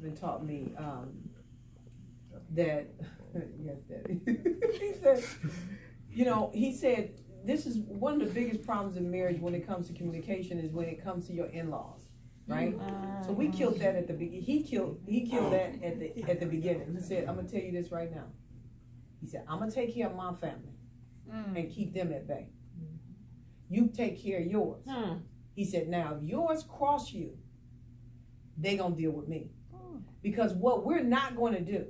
husband taught me that, yes, Daddy. He said, you know, he said, this is one of the biggest problems in marriage when it comes to communication is when it comes to your in-laws, right? So we killed that at the beginning. He killed that at the beginning. He said, I'm gonna tell you this right now. He said, I'm gonna take care of my family and keep them at bay. You take care of yours. He said, now if yours cross you, they gonna deal with me. Because what we're not gonna do,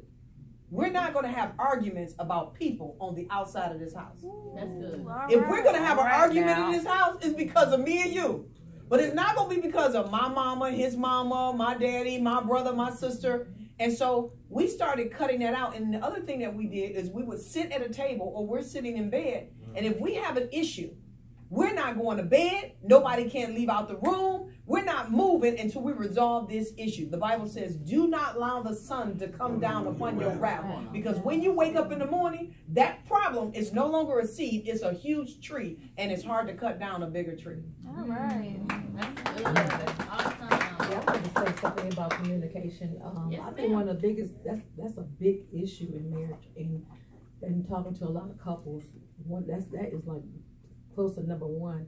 we're not going to have arguments about people on the outside of this house. That's good. If we're going to have an argument in this house, it's because of me and you. But it's not going to be because of my mama, his mama, my daddy, my brother, my sister. And so we started cutting that out. And the other thing that we did is we would sit at a table or we're sitting in bed. And if we have an issue, we're not going to bed. Nobody can leave out the room. We're not moving until we resolve this issue. The Bible says, do not allow the sun to come down upon your wrath. Because when you wake up in the morning, that problem is no longer a seed. It's a huge tree. And it's hard to cut down a bigger tree. All right. That's good. Awesome. Yeah, I want to say something about communication. Yes, I think one of the biggest, that's a big issue in marriage. And talking to a lot of couples, that is like close to number one,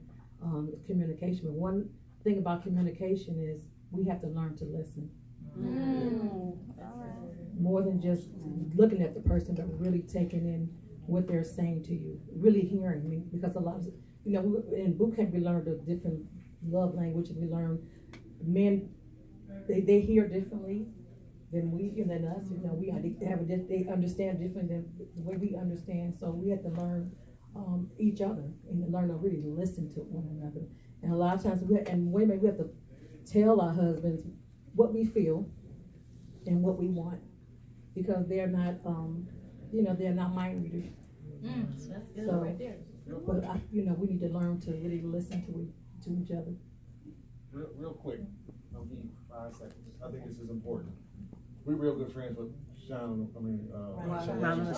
communication. But one thing about communication is we have to learn to listen. More than just looking at the person, but really taking in what they're saying to you, really hearing me. Because a lot of, you know, in boot camp we learned a different love language, and we learned men, they hear differently than we and than us. You know, they understand differently than the way we understand. So we have to learn each other and learn to really listen to one another. And a lot of times we have to tell our husbands what we feel and what we want, because they're not, they're not mind readers. That's good So, right there. But we need to learn to really listen to each other. Real quick, I'll give you 5 seconds. I think this is important. We're real good friends with Sean.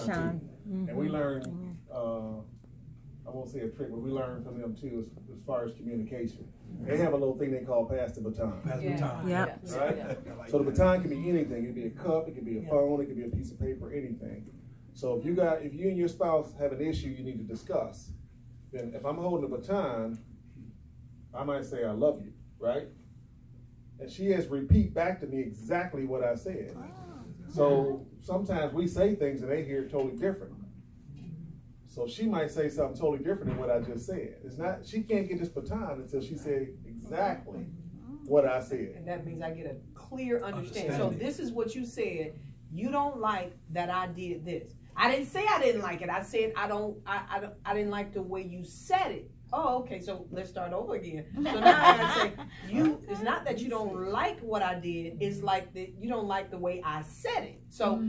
Sean. And we learned, I won't say a trick, but we learned from them too as far as communication. They have a little thing they call pass the baton. Pass the baton. Yeah. Right? So the baton can be anything. It could be a cup, it could be a phone, it could be a piece of paper, anything. So if you and your spouse have an issue you need to discuss, then if I'm holding a baton, I might say I love you, right? And she has to repeat back to me exactly what I said. So sometimes we say things and they hear it totally different. So she might say something totally different than what I just said. She can't get this baton until she said exactly what I said. And that means I get a clear understanding. So this is what you said. You don't like that I did this. I didn't say I didn't like it. I said I didn't like the way you said it. Oh, okay, so let's start over again. So now I say, it's not that you don't like what I did, it's like that you don't like the way I said it. So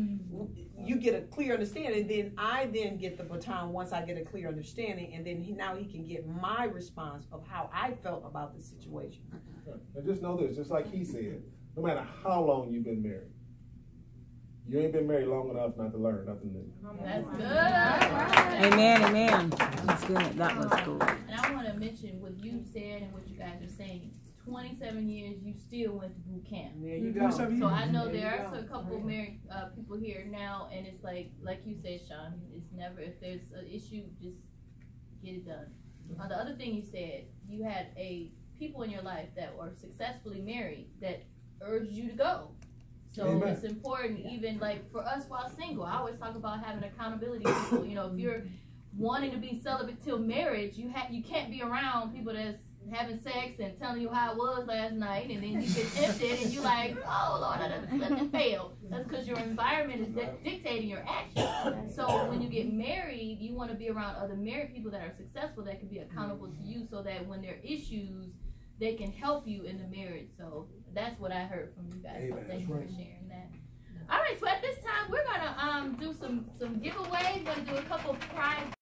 you get a clear understanding, and then I get the baton once I get a clear understanding, and then now he can get my response of how I felt about the situation. And just know this, just like he said, no matter how long you've been married, you ain't been married long enough not to learn nothing new. That's good. Amen, amen. That's good. That was good. And I want to mention what you said and what you guys are saying. 27 years, you still went to boot camp. There you go. So I know there are a couple married people here now, and it's like you said, Sean, it's never, if there's an issue, just get it done. The other thing you said, you had people in your life that were successfully married that urged you to go. So Amen. It's important, even like for us while single. I always talk about having accountability people. You know, if you're wanting to be celibate till marriage, you can't be around people that's having sex and telling you how it was last night, and then you get tempted and you're like, oh Lord, I done slipped and failed. That's because your environment is dictating your actions. So when you get married, you want to be around other married people that are successful, that can be accountable to you, so that when there are issues, they can help you in the marriage. So that's what I heard from you guys. So thank you for sharing that. All right, so at this time we're gonna do some giveaways. We're gonna do a couple of prize